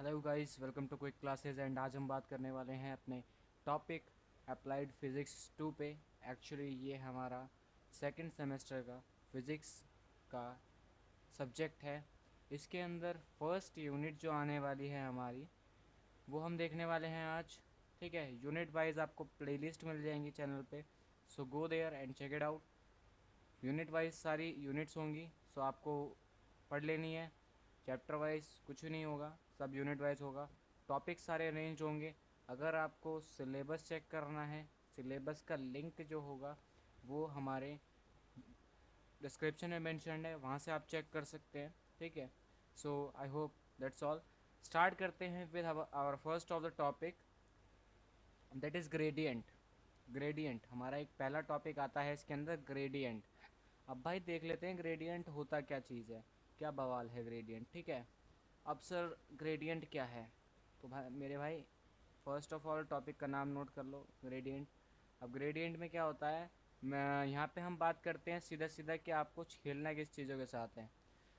Hello guys, welcome to quick classes. And आज हम बात करने वाले हैं अपने टॉपिक अप्लाइड फिज़िक्स 2 पे। एक्चुअली ये हमारा सेकंड सेमेस्टर का फिज़िक्स का सब्जेक्ट है। इसके अंदर फर्स्ट यूनिट जो आने वाली है हमारी, वो हम देखने वाले हैं आज। ठीक है, यूनिट वाइज आपको प्लेलिस्ट मिल जाएंगी चैनल पे, so go there and check it out. Unit wise सारी यूनिट्स होंगी, सो आपको पढ़ लेनी है। चैप्टर वाइज कुछ नहीं होगा, सब यूनिट वाइज होगा। टॉपिक सारे अरेंज होंगे। अगर आपको सिलेबस चेक करना है, सिलेबस का लिंक जो होगा वो हमारे डिस्क्रिप्शन में मेंशन्ड है, वहाँ से आप चेक कर सकते हैं। ठीक है, so I hope that's all. Start करते हैं with our first of the topic, that is gradient. Gradient हमारा एक पहला टॉपिक आता है इसके अंदर, ग्रेडियंट। अब भाई देख लेते हैं ग्रेडियंट होता क्या चीज़ है, क्या बवाल है ग्रेडियंट। ठीक है, अब सर ग्रेडियंट क्या है, तो भाई मेरे भाई फर्स्ट ऑफ ऑल टॉपिक का नाम नोट कर लो, ग्रेडियंट। अब ग्रेडियंट में क्या होता है, मैं यहाँ पे हम बात करते हैं सीधा सीधा कि आपको खेलना किस चीज़ों के साथ है।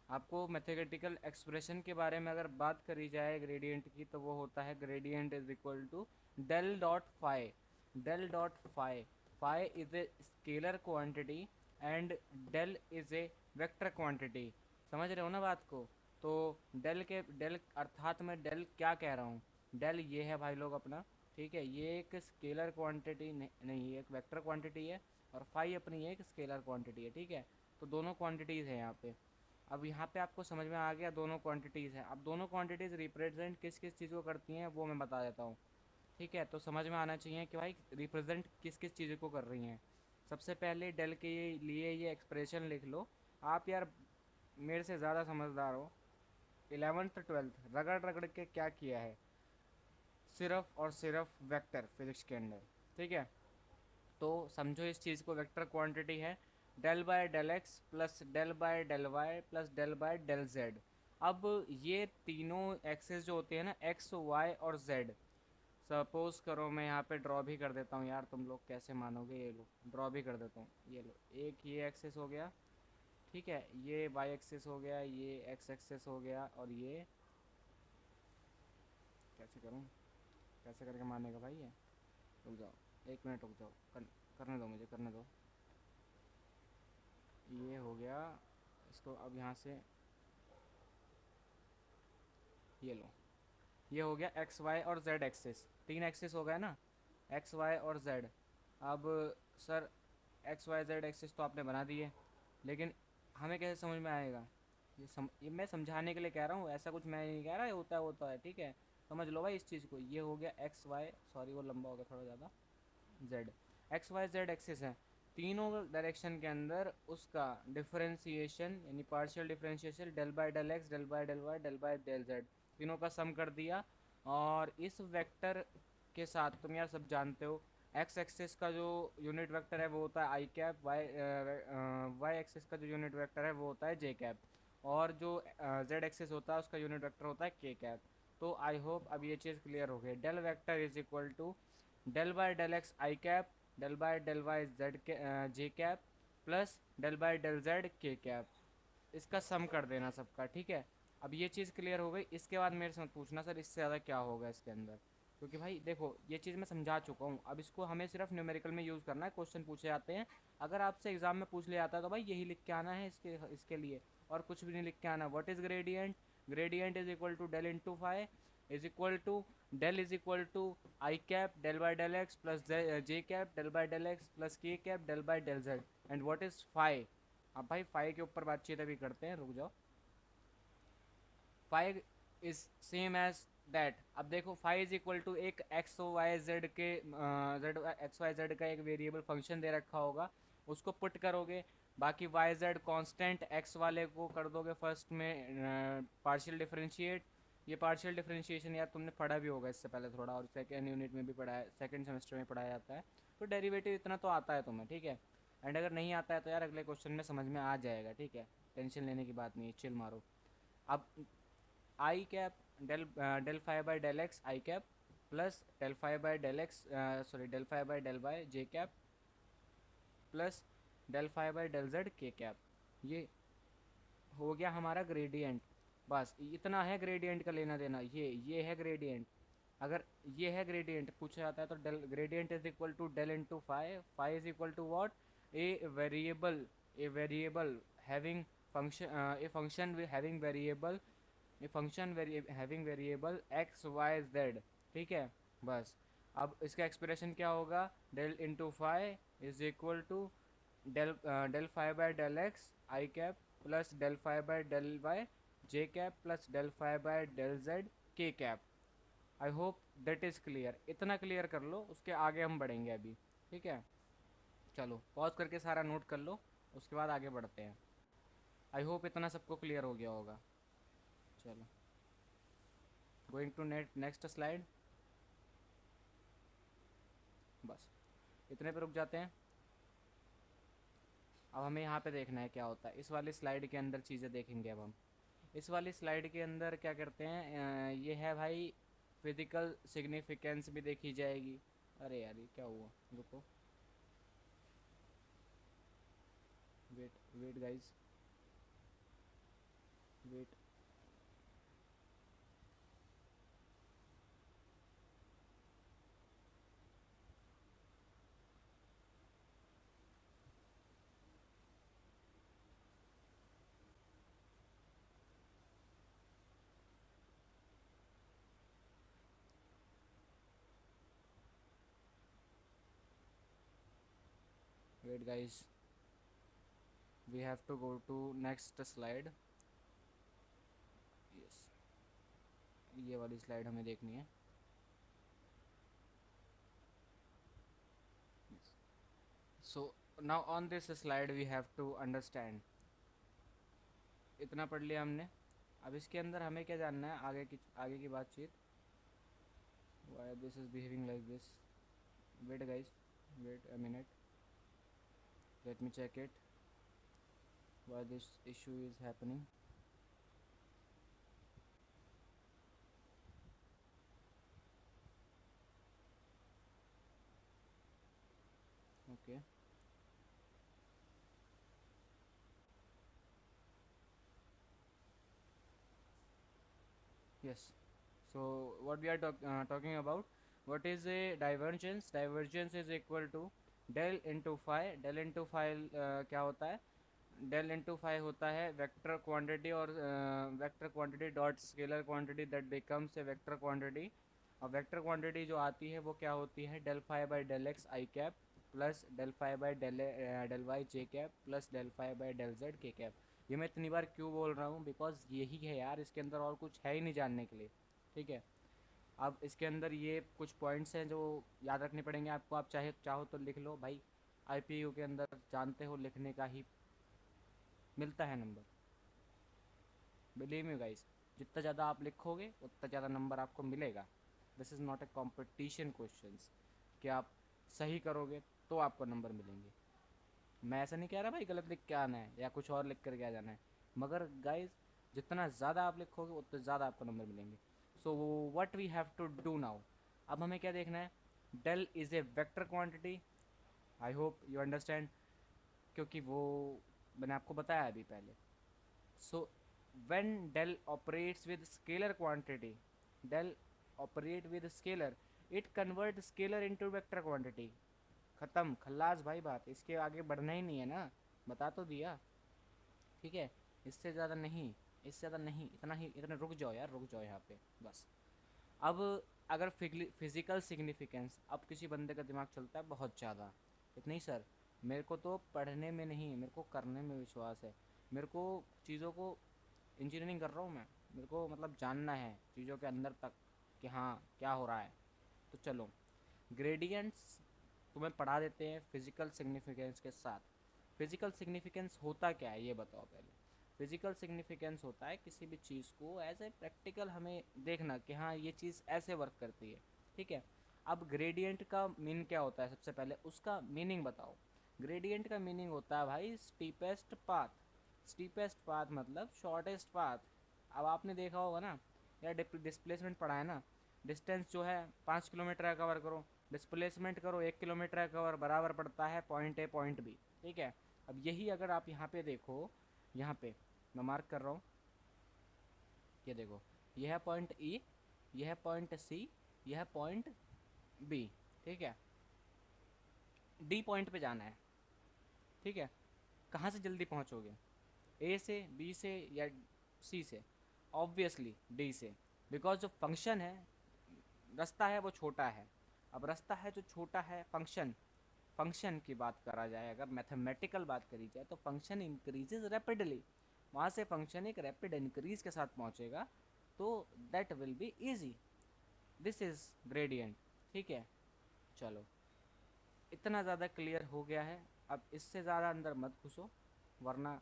आपको मैथमेटिकल एक्सप्रेशन के बारे में अगर बात करी जाए ग्रेडियंट की, तो वो होता है gradient is equal to del dot phi. Del dot phi, phi is a scalar quantity and del is a vector quantity. समझ रहे हो ना बात को। तो डेल अर्थात मैं डेल क्या कह रहा हूँ, डेल ये है भाई लोग अपना। ठीक है, ये एक स्केलर क्वांटिटी नहीं, ये एक वेक्टर क्वांटिटी है। और फाई अपनी एक स्केलर क्वांटिटी है। ठीक है, तो दोनों क्वांटिटीज़ हैं यहाँ पे। अब यहाँ पे आपको समझ में आ गया दोनों क्वांटिटीज़ हैं। अब दोनों क्वांटिटीज़ रिप्रेजेंट किस किस चीज़ को करती हैं वो मैं बता देता हूँ। ठीक है, तो समझ में आना चाहिए कि भाई रिप्रेजेंट किस किस चीज़ को कर रही हैं। सबसे पहले डेल के लिए ये एक्सप्रेशन लिख लो। आप यार मेरे से ज़्यादा समझदार हो, 11th 12th रगड़ रगड़ के क्या किया है, सिर्फ और सिर्फ वेक्टर फिजिक्स के अंदर। ठीक है, तो समझो इस चीज़ को, वेक्टर क्वांटिटी है del by del x plus del by del y plus del by del z. अब ये तीनों एक्सेस जो होते हैं ना, एक्स वाई और जेड, सपोज करो मैं यहाँ पे ड्रॉ भी कर देता हूँ। यार तुम लोग कैसे मानोगे, ये लो ड्रॉ भी कर देता हूँ। ये लो, एक ये एक्सेस हो गया। ठीक है, ये वाई एक्सेस हो गया, ये एक्स एक्सेस हो गया, और ये कैसे करूँ, कैसे करके मानेगा भाई ये। रुक जाओ, एक मिनट रुक जाओ, करने दो मुझे, करने दो। ये हो गया, इसको अब यहाँ से ये लो, ये हो गया एक्स वाई और जेड एक्सिस, तीन एक्सिस हो गए ना, एक्स वाई और जेड। अब sir x y z axis तो आपने बना दिए, लेकिन हमें कैसे समझ में आएगा। ये मैं समझाने के लिए कह रहा हूँ, ऐसा कुछ मैं नहीं कह रहा, ये होता है होता है। ठीक है, समझ लो भाई इस चीज़ को। ये हो गया एक्स वाई, सॉरी वो लंबा हो गया थोड़ा ज़्यादा, z. X y z axis है, तीनों डायरेक्शन के अंदर उसका डिफरेंशिएशन यानी partial differentiation del by del x del by del y del by del z, तीनों का सम कर दिया। और इस वेक्टर के साथ तुम यार सब जानते हो, एक्स एक्सिस का जो यूनिट वेक्टर है वो होता है आई कैप, वाई एक्सिस का जो यूनिट वेक्टर है वो होता है जे कैप, और जो जेड एक्सिस होता है उसका यूनिट वेक्टर होता है के कैप। तो आई होप अब ये चीज़ क्लियर हो गई। Del vector is equal to del by del x i cap, del by del y z k j cap, plus del by del z k cap. इसका sum कर देना सबका। ठीक है, अब ये चीज़ क्लियर हो गई। इसके बाद मेरे से मत पूछना सर इससे ज़्यादा क्या होगा इसके अंदर, क्योंकि भाई देखो ये चीज़ मैं समझा चुका हूँ। अब इसको हमें सिर्फ न्यूमेरिकल में यूज़ करना है, क्वेश्चन पूछे जाते हैं। अगर आपसे एग्जाम में पूछ लिया जाता है तो भाई यही लिख के आना है इसके लिए, और कुछ भी नहीं लिख के आना। What is gradient, gradient is equal to del into phi is equal to del is equal to i cap del by del x plus j cap del by del x plus k cap del by del z. And what is phi, अब भाई phi के ऊपर बातचीत अभी करते हैं, रुक जाओ। Phi is same as that. अब देखो फाइव इज इक्वल टू एक एक्स वाई जेड के जेड एक्स वाई जेड का एक वेरिएबल फंक्शन दे रखा होगा, उसको पुट करोगे। बाकी वाई जेड कॉन्स्टेंट एक्स वाले को कर दोगे फर्स्ट में पार्शियल डिफरेंशिएट। ये पार्शियल डिफरेंशिएशन यार तुमने पढ़ा भी होगा इससे पहले थोड़ा, और सेकेंड यूनिट में भी पढ़ा है, सेकेंड सेमेस्टर में पढ़ाया जाता है। तो डेरिवेटिव इतना तो आता है तुम्हें। ठीक है, एंड अगर नहीं आता है तो यार अगले क्वेश्चन में समझ में आ जाएगा। ठीक है, टेंशन लेने की बात नहीं है, चिल मारो। अब i cap del del five by del x i cap plus del five by del x, sorry del five by del y j cap plus del five by del z k cap. ये हो गया हमारा gradient. बस इतना है gradient का लेना देना, ये है ग्रेडियंट। अगर ये है ग्रेडियंट पूछा जाता है तो del gradient is equal to del into five, five is equal to what, a variable, a variable having function, a function having variable, a function having variable x y z. ठीक है, बस। अब इसका expression क्या होगा, del into five is equal to del del five by del x i cap plus del five by del y j cap plus del five by del z k cap. I hope that is clear, इतना clear कर लो, उसके आगे हम बढ़ेंगे अभी। ठीक है, चलो पॉज करके सारा नोट कर लो, उसके बाद आगे बढ़ते हैं। आई होप इतना सबको क्लियर हो गया होगा। चलो, गोइंग टू नेक्स्ट स्लाइड। बस इतने पे रुक जाते हैं। अब हमें यहाँ पे देखना है क्या होता है इस वाली स्लाइड के अंदर, चीज़ें देखेंगे अब हम। इस वाली स्लाइड के अंदर क्या करते हैं, ये है भाई फिजिकल सिग्निफिकेंस भी देखी जाएगी। अरे यार ये क्या हुआ, रुको, wait wait guys, wait. Wait guys, we have to go to next slide. Yes, ये वाली स्लाइड हमें देखनी है। So now on this slide we have to understand, इतना पढ़ लिया हमने। अब इसके अंदर हमें क्या जानना है, आगे की बातचीत। Why this is behaving like this, wait guys, wait a minute, let me check it, why this issue is happening. Okay, yes, so what we are talking about, what is a divergence, divergence is equal to del into phi, del into phi क्या होता है, del into five होता है vector quantity, और vector quantity dot scalar quantity that becomes a vector quantity. और vector quantity जो आती है वो क्या होती है, del five by del x i cap plus del five by del y j cap plus del five by del z k cap. ये मैं इतनी बार क्यों बोल रहा हूँ, बिकॉज यही है यार, इसके अंदर और कुछ है ही नहीं जानने के लिए। ठीक है, अब इसके अंदर ये कुछ पॉइंट्स हैं जो याद रखने पड़ेंगे आपको, आप चाहो तो लिख लो भाई, आईपीयू के अंदर जानते हो लिखने का ही मिलता है नंबर। बिलीव मी गाइस, जितना ज़्यादा आप लिखोगे उतना ज़्यादा नंबर आपको मिलेगा। This is not a competition questions कि आप सही करोगे तो आपको नंबर मिलेंगे। मैं ऐसा नहीं कह रहा भाई गलत लिख के आना है या कुछ और लिख कर के आ जाना है, मगर गाइस जितना ज़्यादा आप लिखोगे उतना ज़्यादा आपको नंबर मिलेंगे। So what we have to do now, अब हमें क्या देखना है, del is a vector quantity. I hope you understand, क्योंकि वो मैंने आपको बताया अभी पहले। So when del operates with scalar quantity, del operate with scalar, it convert scalar into vector quantity। खत्म खल्लास भाई, बात इसके आगे बढ़ना ही नहीं है ना, बता तो दिया। ठीक है, इससे ज़्यादा नहीं, इससे ज़्यादा नहीं, इतना ही, इतना रुक जाओ यार, रुक जाओ यहाँ पे बस। अब अगर फिजिकल सिग्निफिकेंस, अब किसी बंदे का दिमाग चलता है बहुत ज़्यादा, इतना ही सर, मेरे को तो पढ़ने में नहीं, मेरे को करने में विश्वास है। मेरे को चीज़ों को, इंजीनियरिंग कर रहा हूँ मैं, मेरे को मतलब जानना है चीज़ों के अंदर तक कि हाँ क्या हो रहा है। तो चलो, ग्रेडियंट्स तुम्हें पढ़ा देते हैं फिजिकल सिग्निफिकेंस के साथ। फिजिकल सिग्निफिकेंस होता क्या है ये बताओ पहले। फिजिकल सिग्निफिकेंस होता है किसी भी चीज़ को एज ए प्रैक्टिकल हमें देखना कि हाँ ये चीज़ ऐसे वर्क करती है। ठीक है, अब ग्रेडियंट का मीन क्या होता है, सबसे पहले उसका मीनिंग बताओ। ग्रेडियंट का मीनिंग होता है भाई स्टीपेस्ट पाथ। स्टीपेस्ट पाथ मतलब शॉर्टेस्ट पाथ। अब आपने देखा होगा ना यार, डिस्प्लेसमेंट पढ़ा है ना, डिस्टेंस जो है 5 किलोमीटर का कवर करो, डिस्प्लेसमेंट करो 1 किलोमीटर का कवर, बराबर पड़ता है पॉइंट ए पॉइंट बी। ठीक है, अब यही अगर आप यहाँ पे देखो, यहाँ पे मैं मार्क कर रहा हूँ, ये देखो, यह है पॉइंट ई, यह है पॉइंट सी, यह है पॉइंट बी, ठीक है। डी पॉइंट पे जाना है, ठीक है। कहाँ से जल्दी पहुँचोगे, ए से, बी से, या सी से? ऑब्वियसली डी से, बिकॉज जो फंक्शन है, रास्ता है वो छोटा है। अब रास्ता है जो छोटा है, फंक्शन, फंक्शन की बात करा जाए, अगर मैथमेटिकल बात करी जाए, तो फंक्शन इंक्रीजेज रैपिडली। वहाँ से फंक्शन एक रैपिड इंक्रीज के साथ पहुँचेगा, तो that will be easy. This is gradient, ठीक है। चलो, इतना ज़्यादा क्लियर हो गया है। अब इससे ज़्यादा अंदर मत घुसो, वरना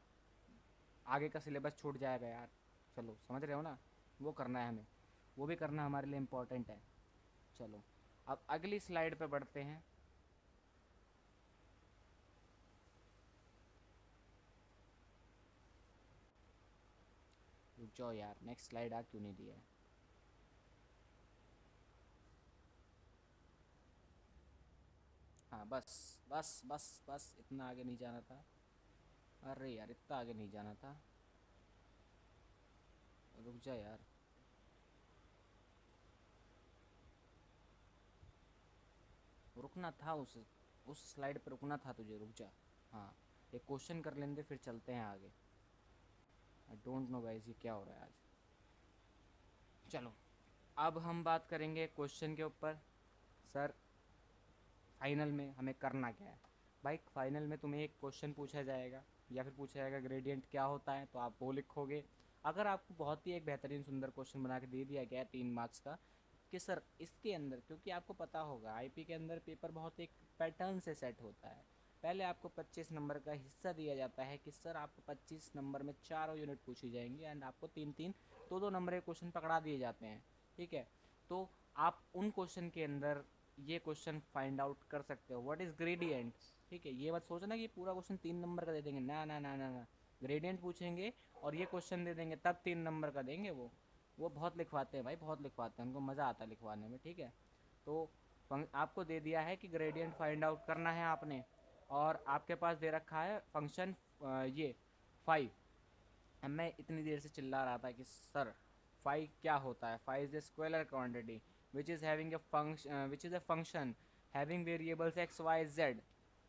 आगे का सिलेबस छूट जाएगा यार। चलो, समझ रहे हो ना, वो करना है हमें, वो भी करना हमारे लिए इम्पोर्टेंट है। चलो, अब अगली स्लाइड पे बढ़ते हैं। रुक जाओ यार, नेक्स्ट स्लाइड आ क्यों नहीं दिया है? हाँ, बस बस बस बस, इतना आगे नहीं जाना था। अरे यार, इतना आगे नहीं जाना था। रुक जा यार। रुकना था, उस स्लाइड पे रुकना था तुझे, रुक जा। हाँ, एक क्वेश्चन कर लेंगे फिर चलते हैं आगे। आई डोंट नो गाइस, ये क्या हो रहा है आज। चलो, अब हम बात करेंगे क्वेश्चन के ऊपर। सर, फाइनल में हमें करना क्या है? भाई, फाइनल में तुम्हें एक क्वेश्चन पूछा जाएगा, या फिर पूछा जाएगा ग्रेडियंट क्या होता है, तो आप वो लिखोगे। अगर आपको बहुत ही एक बेहतरीन सुंदर क्वेश्चन बना के दे दिया गया है 3 मार्क्स का, कि सर इसके अंदर, क्योंकि आपको पता होगा आईपी के अंदर पेपर बहुत एक पैटर्न से सेट होता है। पहले आपको 25 नंबर का हिस्सा दिया जाता है कि सर आपको 25 नंबर में चारों यूनिट पूछी जाएंगी, एंड आपको तीन तीन, दो नंबर के क्वेश्चन पकड़ा दिए जाते हैं, ठीक है। तो आप उन क्वेश्चन के अंदर ये क्वेश्चन फाइंड आउट कर सकते हो, व्हाट इज ग्रेडियंट, ठीक है। ये मत सोचना कि पूरा क्वेश्चन 3 नंबर का दे देंगे, ना ना ना ना ना। ग्रेडियंट पूछेंगे और ये क्वेश्चन दे देंगे, तब 3 नंबर का देंगे वो बहुत लिखवाते हैं भाई, बहुत लिखवाते हैं, उनको मज़ा आता है लिखवाने में, ठीक है। तो आपको दे दिया है कि ग्रेडियंट फाइंड आउट करना है आपने, और आपके पास दे रखा है फंक्शन ये 5। अब मैं इतनी देर से चिल्ला रहा था कि सर फाई क्या होता है, phi is a scalar quantity which is a function having variables x y z.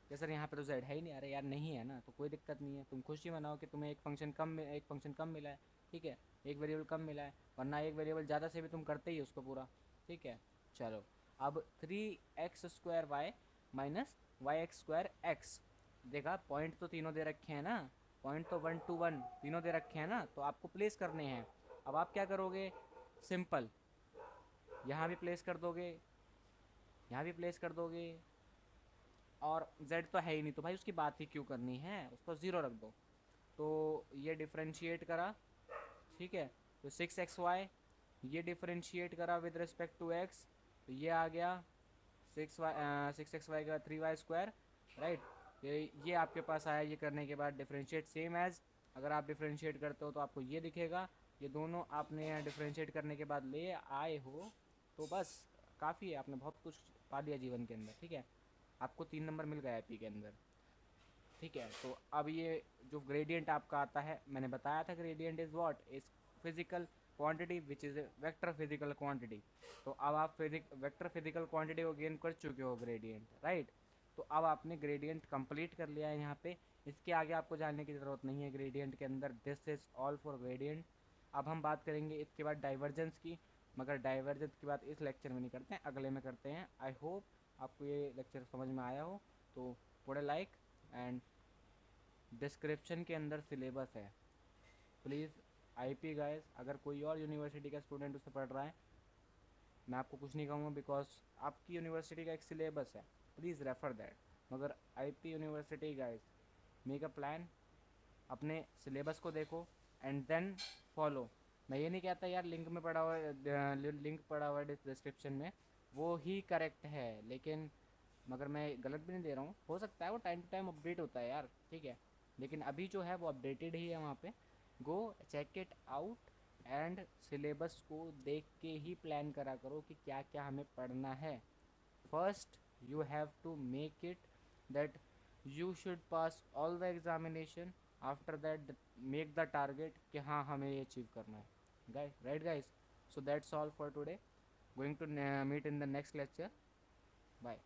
या सर यहाँ पे तो जेड है ही नहीं, अरे यार नहीं है ना, तो कोई दिक्कत नहीं है, तुम खुशी मनाओ कि तुम्हें एक फंक्शन कम मिला है, ठीक है, एक वेरिएबल कम मिला है, वरना एक वेरिएबल ज़्यादा से भी तुम करते ही उसको पूरा, ठीक है। चलो, अब 3x² y minus y² x, देखा पॉइंट तो तीनों दे रखे हैं ना, पॉइंट तो 1 to 1 तीनों दे रखे हैं ना, तो आपको प्लेस करने हैं। अब आप क्या करोगे, सिंपल, यहाँ भी प्लेस कर दोगे, यहाँ भी प्लेस कर दोगे, और z तो है ही नहीं, तो भाई उसकी बात ही क्यों करनी है, उसको ज़ीरो रख दो। तो ये डिफ्रेंशिएट करा, ठीक है, तो 6xy, ये डिफ्रेंशिएट करा विद रिस्पेक्ट टू x, तो ये आ गया 6xy का 3y², राइट। ये आपके पास आया, ये करने के बाद डिफ्रेंशिएट सेम एज, अगर आप डिफ्रेंशिएट करते हो तो आपको ये दिखेगा। ये दोनों आपने डिफ्रेंशिएट करने के बाद ले आए हो, तो बस काफ़ी है, आपने बहुत कुछ पा लिया जीवन के अंदर, ठीक है। आपको 3 नंबर मिल गया एपी के अंदर, ठीक है। तो अब ये जो ग्रेडियंट आपका आता है, मैंने बताया था gradient is what, is physical quantity which is vector physical quantity. तो अब आप वेक्टर फिजिकल क्वांटिटी को गेन कर चुके हो ग्रेडियंट, राइट। तो अब आपने ग्रेडियंट कंप्लीट कर लिया है यहाँ पे, इसके आगे आपको जानने की ज़रूरत नहीं है ग्रेडियंट के अंदर, this is all for gradient. अब हम बात करेंगे इसके बाद डाइवर्जेंस की, मगर डाइवर्जेंस की बात इस लेक्चर में नहीं करते हैं, अगले में करते हैं। आई होप आपको ये लेक्चर समझ में आया हो, तो थोड़े लाइक, एंड डिस्क्रिप्शन के अंदर सिलेबस है, प्लीज़ आईपी गाइस, अगर कोई और यूनिवर्सिटी का स्टूडेंट उसे पढ़ रहा है, मैं आपको कुछ नहीं कहूँगा, बिकॉज आपकी यूनिवर्सिटी का एक सिलेबस है, प्लीज़ रेफर दैट। मगर IP university guys, make a plan, अपने सिलेबस को देखो एंड देन फॉलो। मैं ये नहीं कहता यार लिंक में पड़ा हुआ लिंक पड़ा हुआ है डिस्क्रिप्शन में, वो ही करेक्ट है, लेकिन मगर मैं गलत भी नहीं दे रहा हूँ, हो सकता है वो टाइम टू टाइम अपडेट होता है यार, ठीक है। लेकिन अभी जो है वो अपडेटेड ही है वहाँ पे, go check it out, and syllabus को देख के ही प्लान करा करो कि क्या क्या हमें पढ़ना है। First you have to make it that you should pass all the examination, after that make the target कि हाँ हमें ये अचीव करना है, guys? So that's all for today. Going to meet in the next lecture. Bye.